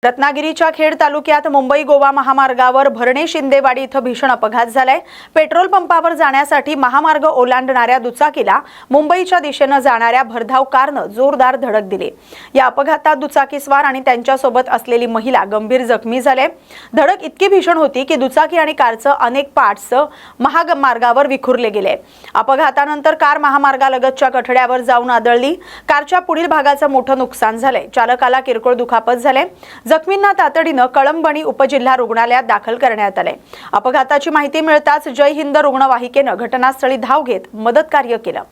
रत्नागिरीच्या खेड तालुक्यात मुंबई गोवा महामार्गावर भरणे शिंदेवाडी इथं भीषण अपघात झालाय। पेट्रोल पंपावर जाण्यासाठी महामार्ग ओलांडणाऱ्या दुचाकीला मुंबईच्या दिशेने जाणाऱ्या भरधाव कारने जोरदार धडक दिली। या अपघातात दुचाकीस्वार आणि त्यांच्यासोबत असलेली महिला गंभीर जखमी झाले। धडक इतकी भीषण होती की दुचाकी आणि कारचे अनेक पार्ट्स महामार्गावर विखुरले गेले। अपघातानंतर कार महामार्गालगतच्या कठड्यावर जाऊन आदळली। कारच्या पुढील भागाचे मोठे नुकसान झाले। चालकाला किरकोळ दुखापत झाले। जखमींना तातडीने कळंबणी उपजिल्हा रुग्णालयात दाखल करण्यात आले। अपघाताची माहिती मिळताच जय हिंद रुग्णवाहिकेने घटनास्थळी धाव घेत मदत कार्य केले।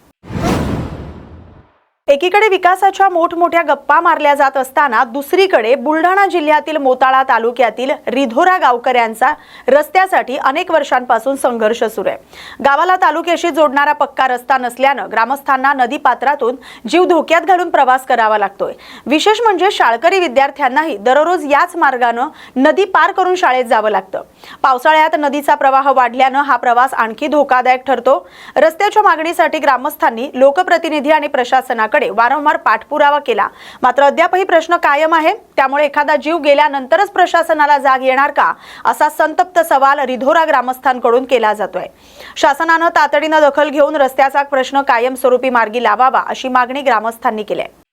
एकीकडे विकासाच्या मोठमोठ्या गप्पा मारल्या जात असताना दुसरीकडे बुलढाणा जिल्ह्यातील मोताळा तालुक्यातील रिधोरा गावकऱ्यांचा रस्त्यासाठी अनेक वर्षांपासून संघर्ष सुरू आहे। गावाला तालुक्याशी जोडणारा पक्का रस्ता नसल्याने ग्रामस्थांना नदी पात्रातून जीव धोक्यात घालून प्रवास करावा लागतोय। विशेष म्हणजे शाळकरी विद्यार्थ्यांनाही दररोज याच मार्गाने नदी पार करून शाळेत जावं लागतं। पावसाळ्यात नदीचा प्रवाह वाढल्याने हा प्रवास आणखी धोकादायक ठरतो। रस्त्याच्या मागणीसाठी ग्रामस्थांनी लोकप्रतिनिधी आणि प्रशासनाकडे वारंवार पाठपुरावा केला, मात्र अद्यापही प्रश्न कायम आहे। त्यामुळे एखादा जीव गेल्यानंतरच प्रशासनाला जाग येणार का, असा संतप्त सवाल रिधोरा ग्रामस्थांकडून केला जातोय। शासनाने तातडीने दखल घेऊन रस्त्याचा प्रश्न कायमस्वरूपी मार्गी लावावा अशी मागणी ग्रामस्थांनी केली आहे।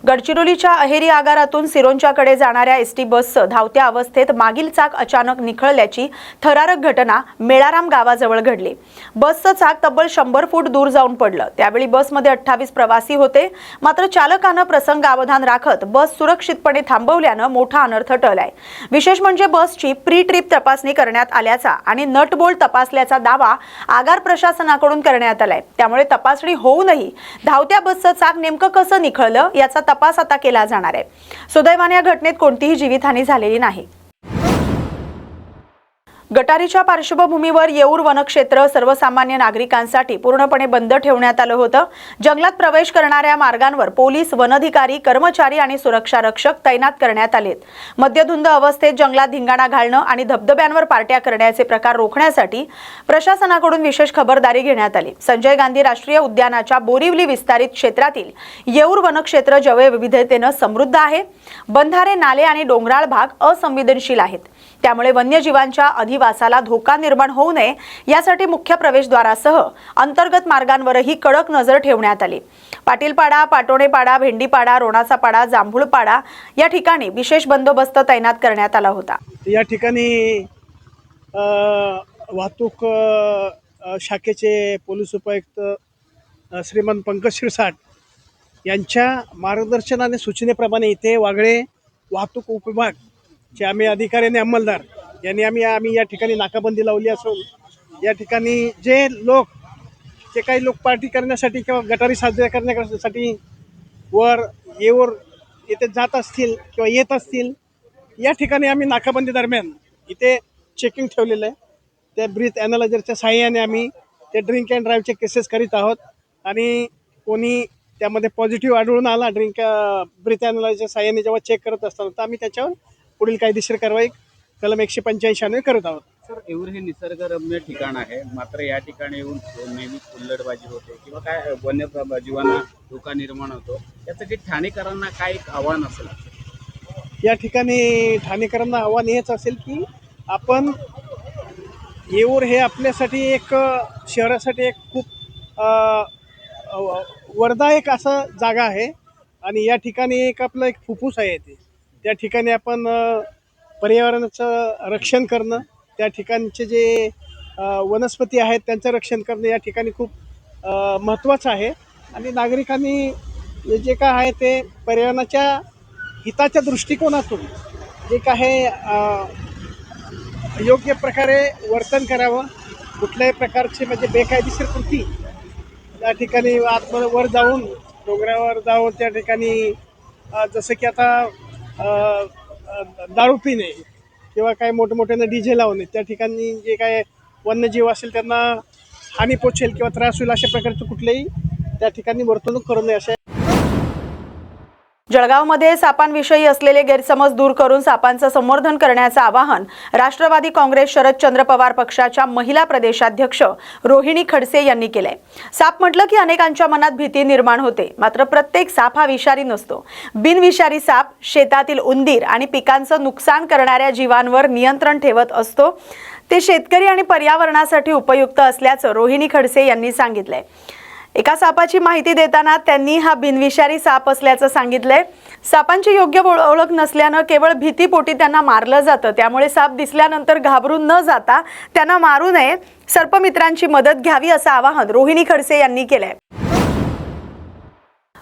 गडचिरोलीच्या अहेरी आगारातून सिरोंच्याकडे जाणाऱ्या एसटी बसचं धावत्या अवस्थेत मागील चाक अचानक निखळल्याची थरारक घटना मेळाराम गावाजवळ घडली। बसचं चाक तब्बल 100 फूट दूर जाऊन पडलं। त्यावेळी बसमध्ये 28 प्रवासी होते, मात्र चालकानं प्रसंगावधान राखत बस सुरक्षितपणे थांबवल्यानं मोठा अनर्थ टळलाय। विशेष म्हणजे बसची प्री ट्रिप तपासणी करण्यात आल्याचा आणि नट बोल्ट तपासल्याचा दावा आगार प्रशासनाकडून करण्यात आलाय। त्यामुळे तपासणी होऊनही धावत्या बसचं चाक नेमकं कसं निखळलं याचा तपास आता केला जाणार आहे। सुदैवाने या घटनेत कोणतीही जीवितहानी झालेली नाही। गटारीच्या पार्श्वभूमीवर येऊर वनक्षेत्र सर्वसामान्य नागरिकांसाठी पूर्णपणे बंद ठेवण्यात आलं होतं। जंगलात प्रवेश करणाऱ्या मार्गांवर पोलीस, वनधिकारी, कर्मचारी आणि सुरक्षा रक्षक तैनात करण्यात आलेत। मद्यधुंद अवस्थेत जंगलात धिंगाणा घालणं आणि धबधब्यांवर पार्ट्या करण्याचे प्रकार रोखण्यासाठी प्रशासनाकडून विशेष खबरदारी घेण्यात आली। संजय गांधी राष्ट्रीय उद्यानाच्या बोरिवली विस्तारित क्षेत्रातील येऊर वनक्षेत्र जैवविविधतेने समृद्ध आहे। बंधारे, नाले आणि डोंगराळ भाग असंवेदनशील आहेत, त्यामुळे वन्यजीवांच्या अधिवासाला धोका निर्माण होऊ नये यासाठी मुख्य प्रवेशद्वारासह अंतर्गत मार्गांवरही कडक नजर ठेवण्यात आली। पाटीलपाडा, पाटोणेपाडा, भेंडीपाडा, रोणाचा पाडा, जांभूळपाडा या ठिकाणी विशेष बंदोबस्त तैनात करण्यात आला होता। या ठिकाणी वाहतूक शाखेचे पोलीस उपायुक्त श्रीमान पंकज शिरसाट यांच्या मार्गदर्शन सूचनेप्रमाणे इथे वागळे वाहतूक उपविभाग चे आम्ही अधिकारी आणि अंमलदार यांनी आम्ही या ठिकाणी नाकाबंदी लावली असून या ठिकाणी जे काही लोक पार्टी करण्यासाठी किंवा गटारी साजऱ्या करण्यासाठी वर येऊर इथे जात असतील किंवा येत असतील, या ठिकाणी आम्ही नाकाबंदी दरम्यान इथे चेकिंग ठेवलेलं आहे। त्या ब्रीथ ॲनालायझरच्या साहाय्याने आम्ही ते ड्रिंक अँड ड्राईव्हचे केसेस करीत आहोत आणि कोणी त्यामध्ये पॉझिटिव्ह आढळून आला ब्रीथ ॲनालायझरच्या साहाय्याने जेव्हा चेक करत असताना तर आम्ही त्याच्यावर पुढील कायदेशीर कारवाई कलम 185 करत आहोत। सर, येऊर हे निसर्गरम्य ठिकाण आहे, मात्र या ठिकाणी येऊन नेहमी हुल्लडबाजी होते किंवा काय वन्यजीवांना धोका निर्माण होतो, यासाठी ठाणेकरांना काय एक आव्हान असेल? या ठिकाणी ठाणेकरांना आव्हान हेच असेल की आपण येऊर हे आपल्यासाठी एक शहरासाठी एक खूप वरदायक असं जागा आहे आणि या ठिकाणी एक आपलं एक फुफ्फुस आहे ते। त्या ठिकाणी आपण पर्यावरणाचं रक्षण करणं, त्या ठिकाणचे जे वनस्पती आहेत त्यांचं रक्षण करणं या ठिकाणी खूप महत्त्वाचं आहे आणि नागरिकांनी जे काय आहे ते पर्यावरणाच्या हिताच्या दृष्टिकोनातून जे काय योग्य प्रकारे वर्तन करावं। कुठल्याही प्रकारची म्हणजे बेकायदेशीर कृती त्या ठिकाणी आतमध्ये वर जाऊन डोंगरावर जाऊन त्या ठिकाणी जसं की आता दारू पिणे किंवा काय मोठमोठ्यानं DJ लावणे, त्या ठिकाणी जे काय वन्यजीव असेल त्यांना हानी पोचेल किंवा त्रास होईल अशा प्रकारचं कुठलेही त्या ठिकाणी वर्तणूक करू नये अशा जळगावमध्ये सापांविषयी असलेले गैरसमज दूर करून सापांचं संवर्धन करण्याचं आवाहन राष्ट्रवादी काँग्रेस शरदचंद्र पवार पक्षाच्या महिला प्रदेशाध्यक्ष रोहिणी खडसे यांनी केलंय. साप म्हटलं की अनेकांच्या मनात भीती निर्माण होते, मात्र प्रत्येक साप हा विषारी नसतो. बिनविषारी साप शेतातील उंदीर आणि पिकांचं नुकसान करणाऱ्या जीवांवर नियंत्रण ठेवत असतो. ते शेतकरी आणि पर्यावरणासाठी उपयुक्त असल्याचं रोहिणी खडसे यांनी सांगितलंय. एका सापाची माहिती देताना त्यांनी हा बिनविषारी साप असल्याचं सांगितलंय. सापांची योग्य ओळख नसल्यानं केवळ भीतीपोटी त्यांना मारलं जातं. त्यामुळे साप दिसल्यानंतर घाबरून न जाता त्यांना मारू नये, सर्पमित्रांची मदत घ्यावी असं आवाहन रोहिणी खडसे यांनी केलंय.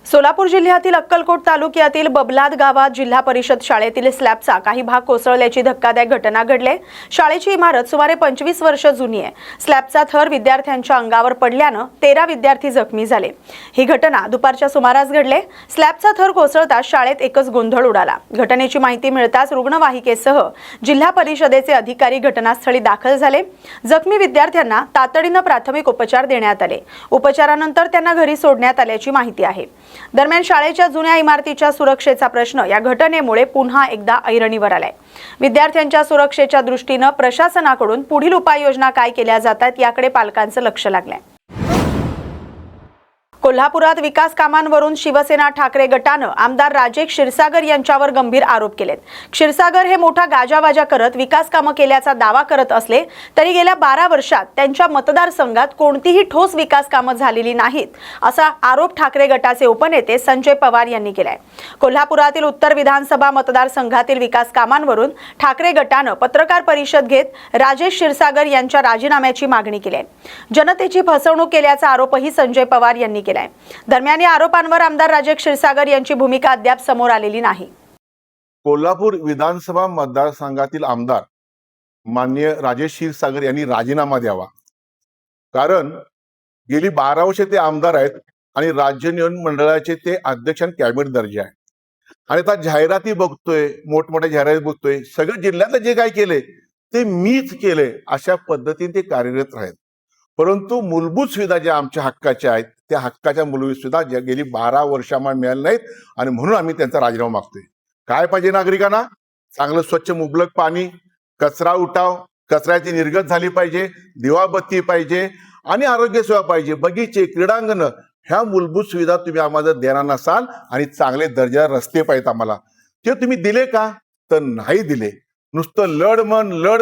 सोलापूर जिल्ह्यातील अक्कलकोट तालुक्यातील बबलाद गावात जिल्हा परिषद शाळेतील स्लॅबचा काही भाग कोसळल्याची धक्कादायक घटना घडली. शाळेची इमारत सुमारे 25 वर्ष जुनी आहे. स्लॅबचा थर विद्यार्थ्यांच्या अंगावर पडल्यानं 13 विद्यार्थी जखमी झाले. ही घटना दुपारच्या सुमारास घडली. स्लॅबचा थर कोसळताच शाळेत एकच गोंधळ उडाला. घटनेची माहिती मिळताच रुग्णवाहिकेसह जिल्हा परिषदेचे अधिकारी घटनास्थळी दाखल झाले. जखमी विद्यार्थ्यांना तातडीनं प्राथमिक उपचार देण्यात आले. उपचारानंतर त्यांना घरी सोडण्यात आल्याची माहिती आहे. दरम्यान शाळेच्या जुन्या इमारतीच्या सुरक्षेचा प्रश्न या घटनेमुळे पुन्हा एकदा ऐरणीवर आलाय. विद्यार्थ्यांच्या सुरक्षेच्या दृष्टीनं प्रशासनाकडून पुढील उपाययोजना काय केल्या जातात याकडे पालकांचं लक्ष लागलंय. कोल्हापुरात विकास कामांवरून शिवसेना ठाकरे गटानं आमदार राजेश क्षीरसागर यांच्यावर गंभीर आरोप केलेत. क्षीरसागर हे मोठा गाजावाजा करत विकास कामं केल्याचा दावा करत असले तरी गेल्या 12 वर्षात त्यांच्या मतदारसंघात कोणतीही ठोस विकास कामं झालेली नाहीत, असा आरोप ठाकरे गटाचे उपनेते संजय पवार यांनी केलाय. कोल्हापुरातील उत्तर विधानसभा मतदारसंघातील विकास कामांवरून ठाकरे गटानं पत्रकार परिषद घेत राजेश क्षीरसागर यांच्या राजीनाम्याची मागणी केली आहे. जनतेची फसवणूक केल्याचा आरोपही संजय पवार यांनी केला. दरम्यान या आरोपांवर आमदार राजेश क्षीरसागर यांची भूमिका अद्याप समोर आलेली नाही. कोल्हापूर विधानसभा मतदारसंघातील आमदार माननीय राजेश क्षीरसागर यांनी राजीनामा द्यावा. कारण गेली 12 वर्षे ते आमदार आहेत आणि राज्य निवडणूक मंडळाचे ते अध्यक्ष आणि कॅबिनेट दर्जा आहे. आणि आता जाहिराती बघतोय, मोठमोठ्या जाहिराती बघतोय, सगळं जिल्ह्यातलं जे काय केले ते मीच केले अशा पद्धतीने ते कार्यरत आहेत. परंतु मूलभूत सुविधा ज्या आमच्या हक्काच्या आहेत त्या हक्काच्या मूलभूत सुविधा ज्या गेली 12 वर्षांमध्ये मिळाल्या नाहीत आणि म्हणून आम्ही त्यांचा राजीनामा मागतोय. काय पाहिजे नागरिकांना? चांगलं स्वच्छ मुबलक पाणी, कचरा उठाव, कचऱ्याची निर्गत झाली पाहिजे, दिवाबत्ती पाहिजे आणि आरोग्य सेवा पाहिजे, बगीचे, क्रीडांगण, ह्या मूलभूत सुविधा तुम्ही आम्हाला देणार नसाल आणि चांगले दर्जा रस्ते पाहिजेत आम्हाला, ते तुम्ही दिले का? तर नाही दिले. नुसतं लढ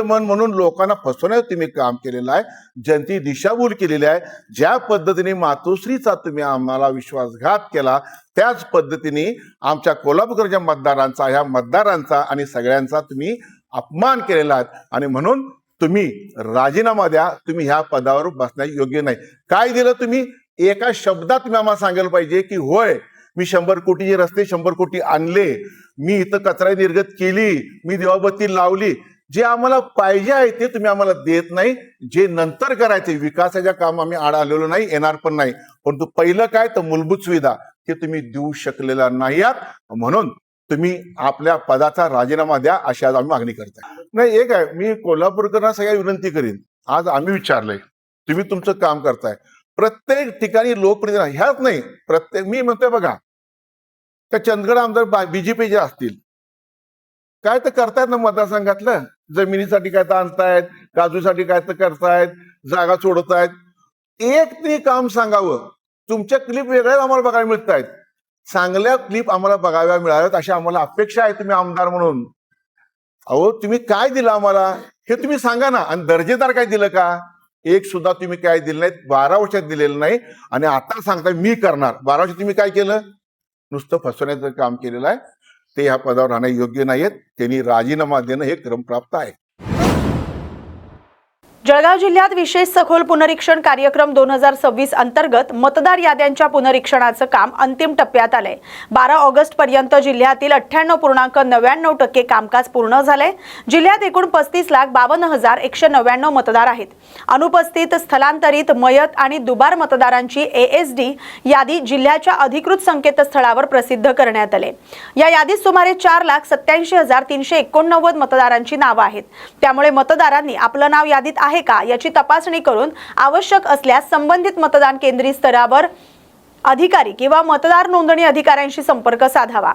मन म्हणून लोकांना फसवण्याचं तुम्ही काम केलेलं आहे. जनतेची दिशाभूल केलेली आहे. ज्या पद्धतीने मातोश्रीचा तुम्ही आम्हाला विश्वासघात केला त्याच पद्धतीने आमच्या कोल्हापूरच्या मतदारांचा, ह्या मतदारांचा आणि सगळ्यांचा तुम्ही अपमान केलेला आहे आणि म्हणून तुम्ही राजीनामा द्या. तुम्ही ह्या पदावर बसण्यास योग्य नाही. काय दिलं तुम्ही? एका शब्दात तुम्ही आम्हाला सांगायला पाहिजे की होय मी 100 कोटीचे रस्ते 100 कोटी आणले, मी इथं कचरा निर्गत केली, मी दिवाबत्ती लावली. जे आम्हाला पाहिजे आहे ते तुम्ही आम्हाला देत नाही. जे नंतर करायचे विकासाच्या काम आम्ही आड आलेलो नाही, येणार पण नाही. परंतु पहिलं काय तर मूलभूत सुविधा ते तुम्ही देऊ शकलेला नाही आहात. म्हणून तुम्ही आपल्या पदाचा राजीनामा द्या अशी आज आम्ही मागणी करताय. नाही, एक आहे, मी कोल्हापूरकरांना सगळ्या विनंती करीन. आज आम्ही विचारलंय, तुम्ही तुमचं काम करताय. प्रत्येक ठिकाणी लोकप्रतिनिधी ह्याच नाही, प्रत्येक मी म्हणतोय बघा, त्या चंदगड आमदार बीजेपीचे असतील, काय तर करतायत ना मतदारसंघातलं, जमिनीसाठी काय तर आणतायत, काजूसाठी काय तर करतायत, जागा सोडतायत. एक ते काम सांगावं. तुमच्या क्लिप वेगळ्याच आम्हाला बघायला मिळत आहेत. चांगल्या क्लिप आम्हाला बघायला मिळाव्यात अशी आम्हाला अपेक्षा आहे तुम्ही आमदार म्हणून. अहो, तुम्ही काय दिलं आम्हाला हे तुम्ही सांगा ना. आणि दर्जेदार काय दिलं का? एक सुद्धा तुम्ही काय दिलं नाहीत. 12 वर्षात दिलेलं नाही आणि आता सांगताय मी करणार. 12 वर्षात तुम्ही काय केलं? नुसतं फसवण्याचं काम केलेलं आहे. ते ह्या पदावर राहणे योग्य नाहीत. त्यांनी राजीनामा देणं हे क्रमप्राप्त आहे. जळगाव जिल्ह्यात विशेष सखोल पुनरीक्षण कार्यक्रम 2026 अंतर्गत मतदार याद्यांच्या पुनरीक्षणाचं काम अंतिम टप्प्यात आलंय. 12 ऑगस्ट पर्यंत जिल्ह्यातील 98.99% कामकाज पूर्ण झालंय. जिल्ह्यात एकूण 35,52,199 मतदार आहेत. अनुपस्थित, स्थलांतरित, मयत आणि दुबार मतदारांची ASD यादी जिल्ह्याच्या अधिकृत संकेतस्थळावर प्रसिद्ध करण्यात आले. या यादीत सुमारे 4,87,389 मतदारांची नावं आहेत. त्यामुळे मतदारांनी आपलं नाव यादीत आहे का याची तपासणी करून आवश्यक असल्यास संबंधित मतदान केंद्रीय स्तरावर अधिकारी किंवा मतदार नोंदणी अधिकाऱ्यांशी संपर्क साधावा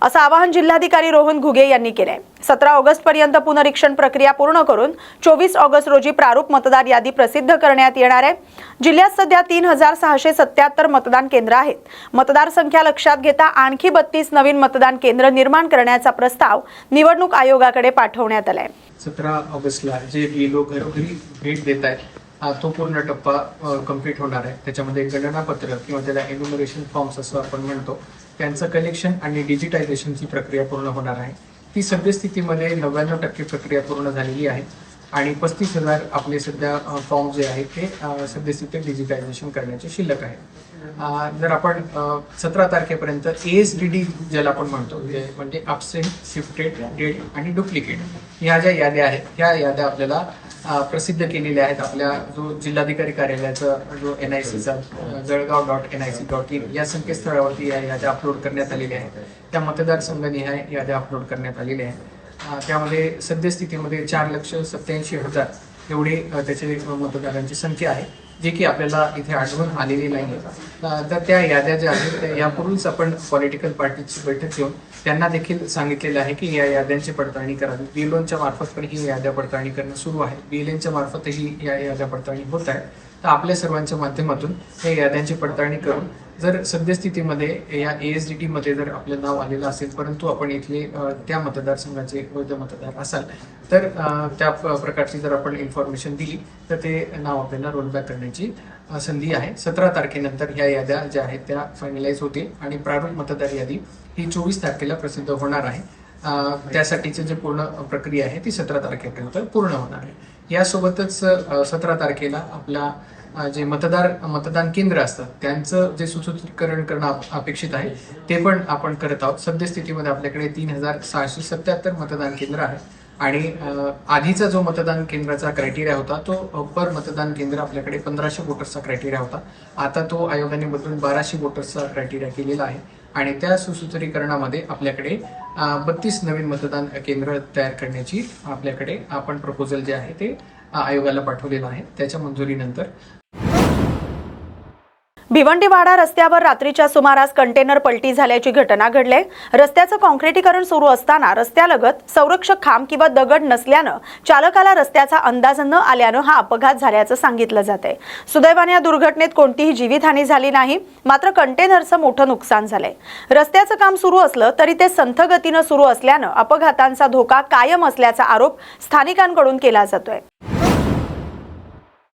असं आवाहन जिल्हाधिकारी रोहन घुगे यांनी केले. 17 ऑगस्ट पर्यंत पुनरीक्षण प्रक्रिया पूर्ण करून 24 ऑगस्ट रोजी प्रारूप मतदार यादी प्रसिद्ध करण्यात येणार आहे. जिल्ह्यात सध्या 3677 मतदान केंद्र आहेत. मतदार संख्या लक्षात घेता आणखी 32 नवीन मतदान केंद्र निर्माण करण्याचा प्रस्ताव निवडणूक आयोगाकडे पाठवण्यात आलाय. 17 ऑगस्टला जे BLO घरोघरी भेट देत आहेत तो पूर्ण टप्पा कंप्लीट होणार आहे. त्याच्यामध्ये गणनापत्र किंवा त्याला एन्युमरेशन फॉर्म्स असं आपण म्हणतो त्यांचं कलेक्शन आणि डिजिटायझेशनची प्रक्रिया पूर्ण होणार आहे. ती सद्यस्थितीमध्ये 99% प्रक्रिया पूर्ण झालेली आहे आणि 35,000 आपले सध्या फॉर्म जे आहेत ते सद्यस्थितीत डिजिटायझेशन करण्याचे शिल्लक आहे. जर आपण 17 तारखेपर्यंत ASDD ज्याला आपण म्हणतो म्हणजे अबसेंट, शिफ्टेड, डेड आणि डुप्लिकेट ह्या ज्या याद्या आहेत ह्या याद्या आपल्याला प्रसिद्ध केलेल्या आहेत. आपल्या जो जिल्हाधिकारी कार्यालयाचा जो NICचा जळगाव.nic.in या संकेतस्थळावरती या याद्या अपलोड करण्यात आलेल्या आहेत. त्या मतदारसंघनिहाय याद्या अपलोड करण्यात आलेल्या आहेत. त्यामध्ये सद्यस्थितीमध्ये 4,87,000 एवढी त्याचे मतदारांची संख्या आहे जे की आपल्याला इथे आढळून आलेली नाही. तर त्या याद्या ज्या आहेत त्या यापूर्वीच आपण पॉलिटिकल पार्टीची बैठक घेऊन त्यांना देखील सांगितलेलं आहे की या याद्यांची पडताळणी करावी. BLOच्या मार्फत पण ही याद्या पडताळणी करणं सुरू आहे. BLNच्या मार्फतही या याद्या पडताळणी होत आहे. तर आपल्या सर्वांच्या माध्यमातून या याद्यांची पडताळणी करून जर सद्यस्थितीमध्ये या ASDD मध्ये जर आपलं नाव आलेलं असेल परंतु आपण इथले त्या मतदारसंघाचे वैध मतदार असाल तर त्या प्रकारची जर आपण इन्फॉर्मेशन दिली तर ते नाव आपल्याला रोलबॅक करण्याची संधी आहे. 17 तारखेनंतर ह्या याद्या ज्या आहेत त्या फायनलाइज होतील आणि प्रारूप मतदार यादी ही 24 तारखेला प्रसिद्ध होणार आहे. त्यासाठीची जी पूर्ण प्रक्रिया आहे ती 17 तारखेपर्यंत पूर्ण होणार आहे. यासोबतच 17 तारखेला आपला जे मतदान केंद्र असतात त्यांचं जे सुसूत्रीकरण करणं अपेक्षित आहे ते पण आपण करत आहोत. सद्यस्थितीमध्ये आपल्याकडे 3677 मतदान केंद्र आहे आणि आधीचा जो मतदान केंद्राचा क्रायटेरिया होता तो पर मतदान केंद्र आपल्याकडे 1500 वोटर्सचा क्रायटेरिया होता. आता तो आयोगाने बदलून 1200 वोटर्सचा क्रायटेरिया केलेला आहे आणि त्या सुसूत्रीकरणामध्ये आपल्याकडे 32 नवीन मतदान केंद्र तयार करण्याची आपल्याकडे आपण प्रपोजल जे आहे ते आयोगाला पाठवलेलं आहे. त्याच्या मंजुरीनंतर भिवंडीवाडा रस्त्यावर रात्रीच्या सुमारास कंटेनर पलटी झाल्याची घटना घडली. रस्त्याचं काँक्रिटीकरण सुरू असताना रस्त्यालगत संरक्षक खांब किंवा दगड नसल्यानं चालकाला रस्त्याचा अंदाज न आल्यानं हा अपघात झाल्याचं सांगितलं जातंय. सुदैवाने या दुर्घटनेत कोणतीही जीवितहानी झाली नाही, मात्र कंटेनरचं मोठं नुकसान झालंय. रस्त्याचं काम सुरू असलं तरी ते संथ गतीनं सुरू असल्यानं अपघातांचा धोका कायम असल्याचा आरोप स्थानिकांकडून केला जातोय.